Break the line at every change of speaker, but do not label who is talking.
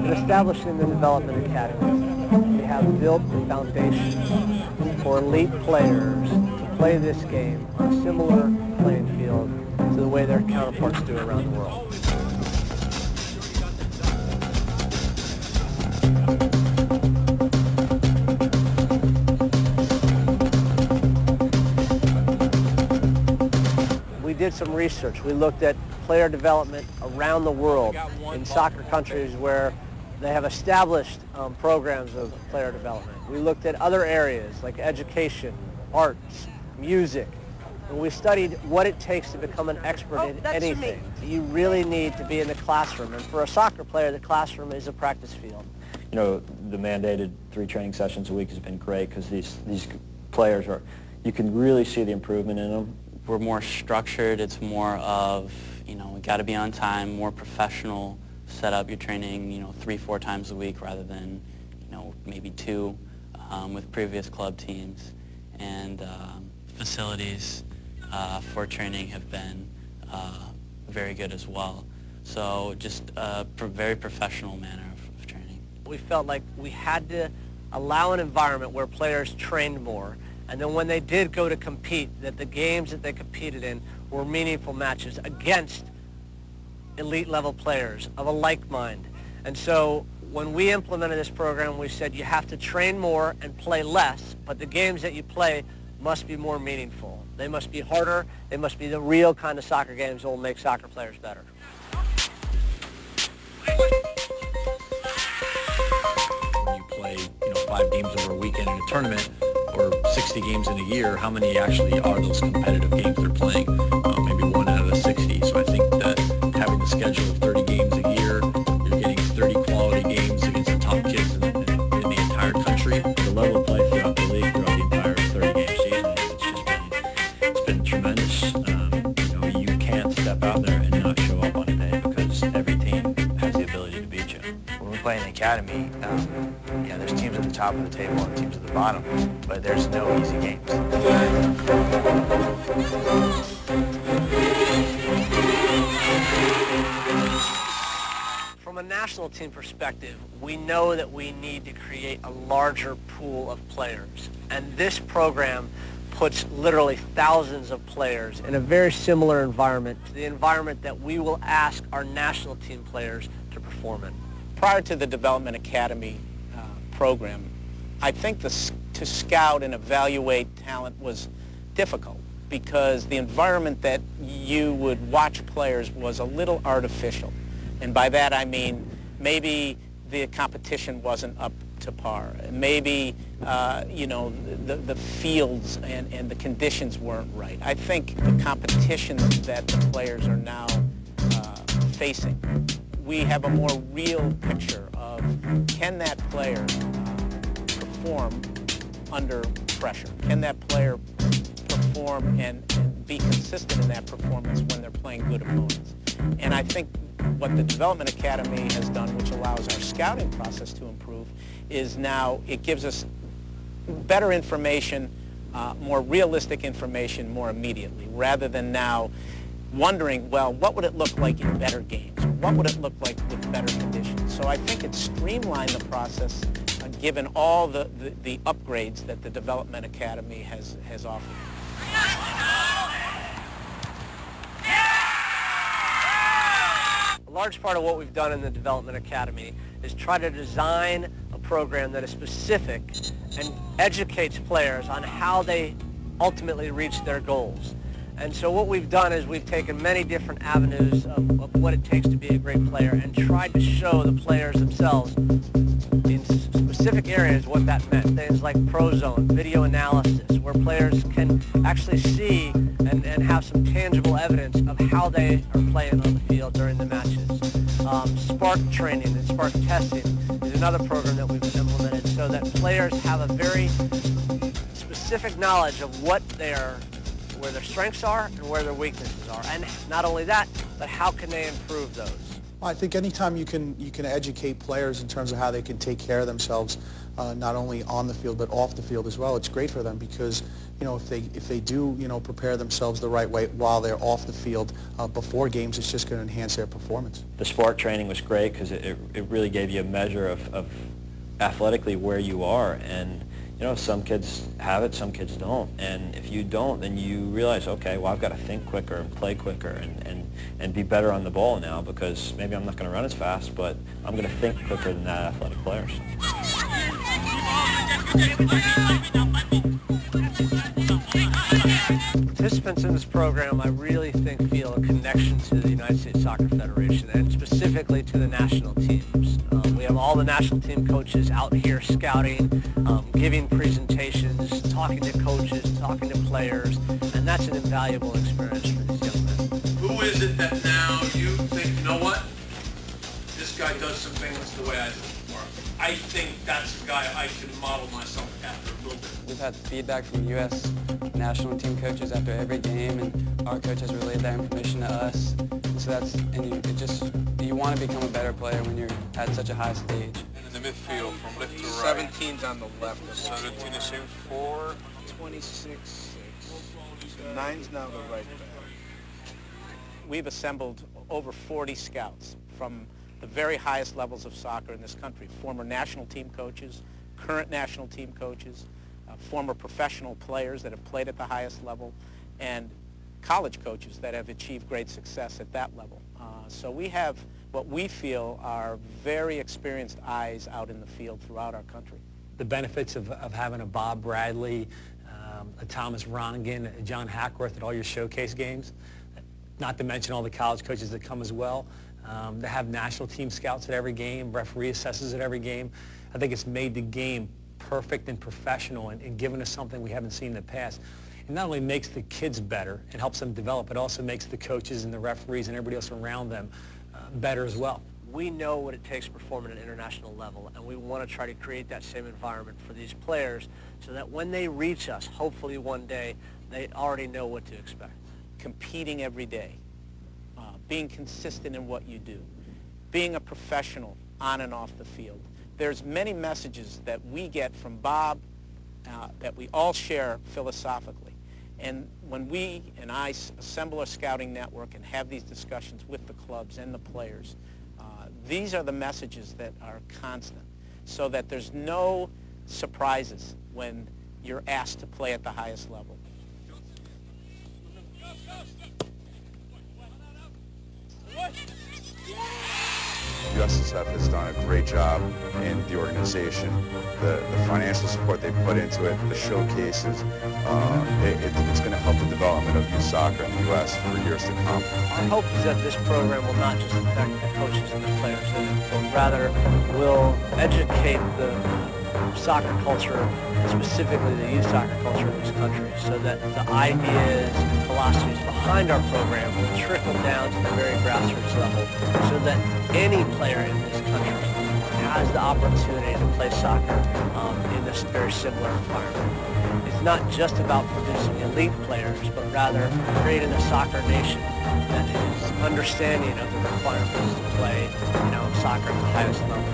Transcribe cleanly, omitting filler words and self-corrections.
In establishing the Development Academy, we have built the foundation for elite players to play this game on a similar playing field to the way their counterparts do around the world. We did some research. We looked at player development around the world in soccer countries where they have established programs of player development. We looked at other areas like education, arts, music, and we studied what it takes to become an expert in anything. You really need to be in the classroom, and for a soccer player, the classroom is a practice field.
You know, the mandated 3 training sessions a week has been great because these players are, you can really see the improvement in them.
We're more structured. It's more of, you know, we got to be on time, more professional. Set up your training, you know, 3-4 times a week rather than, you know, maybe 2 with previous club teams. And facilities for training have been very good as well. So just a very professional manner of training.
We felt like we had to allow an environment where players trained more, and then when they did go to compete, that the games that they competed in were meaningful matches against elite level players of a like mind. And so when we implemented this program, we said you have to train more and play less, but the games that you play must be more meaningful. They must be harder. They must be the real kind of soccer games that will make soccer players better.
When you play, you know, 5 games over a weekend in a tournament, or 60 games in a year, how many actually are those competitive games they're playing? Maybe 1 out of the 60. So I think that having the schedule of 30 games a year, you're getting 30 quality games against the top kids in the entire country. The level of play throughout the league, throughout the entire 30-game season, it's been tremendous. You know, you can't step out there and not show up on a day because every team has the ability to beat you.
When we play in the academy, yeah, there's teams at the top of the table and teams at the bottom, but there's no easy games.
From a national team perspective, we know that we need to create a larger pool of players. And this program puts literally thousands of players in a very similar environment to the environment that we will ask our national team players to perform in.
Prior to the Development Academy program, I think to scout and evaluate talent was difficult because the environment that you would watch players was a little artificial. And by that I mean maybe the competition wasn't up to par. Maybe, you know, the fields and the conditions weren't right. I think the competition that the players are now facing, we have a more real picture of can that player perform under pressure? Can that player perform and be consistent in that performance when they're playing good opponents? And I think what the Development Academy has done, which allows our scouting process to improve, is now it gives us better information, more realistic information more immediately, rather than now wondering, well, what would it look like in better games? What would it look like with better conditions? So I think it's streamlined the process, given all the upgrades that the Development Academy has offered.
A large part of what we've done in the Development Academy is try to design a program that is specific and educates players on how they ultimately reach their goals. And so what we've done is we've taken many different avenues of what it takes to be a great player and tried to show the players themselves in specific areas what that meant. Things like pro zone, video analysis, where players can actually see and have some tangible evidence of how they are playing on the field during the matches. Spark training and spark testing is another program that we've implemented so that players have a very specific knowledge of what where their strengths are and where their weaknesses are. And not only that, but how can they improve those?
Well, I think anytime you can educate players in terms of how they can take care of themselves, not only on the field but off the field as well, it's great for them because if they do, prepare themselves the right way while they're off the field before games, it's just going to enhance their performance.
The SPARK training was great because it really gave you a measure of athletically where you are, and some kids have it, some kids don't, and if you don't, then you realize, okay, well, I've got to think quicker and play quicker and be better on the ball now, because maybe I'm not going to run as fast, but I'm going to think quicker than that athletic player.
Participants in this program, I really think, feel a connection to the United States Soccer Federation, and specifically to the national teams. We have all the national team coaches out here scouting, giving presentations, talking to coaches, talking to players, and that's an invaluable experience for these young men.
Who is it that now you think, you know what, this guy does some things the way I do? Or I think that's the guy I could model myself after a little bit.
We've had feedback from U.S. national team coaches after every game, and our coach has relayed that information to us. So you want to become a better player when you're at such a high stage.
And in the midfield, from left to right.
17's on the left.
17 is 4.
26, 6. 9's now the right back. We've assembled over 40 scouts from the very highest levels of soccer in this country. Former national team coaches, current national team coaches, former professional players that have played at the highest level, and college coaches that have achieved great success at that level. So we have what we feel are very experienced eyes out in the field throughout our country.
The benefits of having a Bob Bradley, a Thomas Ronigan, a John Hackworth at all your showcase games, not to mention all the college coaches that come as well. To have national team scouts at every game, referee assessors at every game, I think it's made the game perfect and professional and given us something we haven't seen in the past. It not only makes the kids better and helps them develop, it also makes the coaches and the referees and everybody else around them better as well.
We know what it takes to perform at an international level, and we want to try to create that same environment for these players so that when they reach us, hopefully one day, they already know what to expect.
Competing every day, being consistent in what you do, being a professional on and off the field. There's many messages that we get from Bob that we all share philosophically. And when we and I assemble a scouting network and have these discussions with the clubs and the players, these are the messages that are constant, so that there's no surprises when you're asked to play at the highest level.
USSF has done a great job in the organization. The financial support they put into it, the showcases, it's going to help the development of youth soccer in the U.S. for years to come.
Our hope is that this program will not just affect the coaches and the players in it, but rather will educate the soccer culture, specifically the youth soccer culture in this country, so that the ideas and philosophies behind our program will trickle down to the very grassroots level, so that any player in this country has the opportunity to play soccer in this very similar environment. It's not just about producing elite players, but rather creating a soccer nation that is understanding of the requirements to play, soccer at the highest level.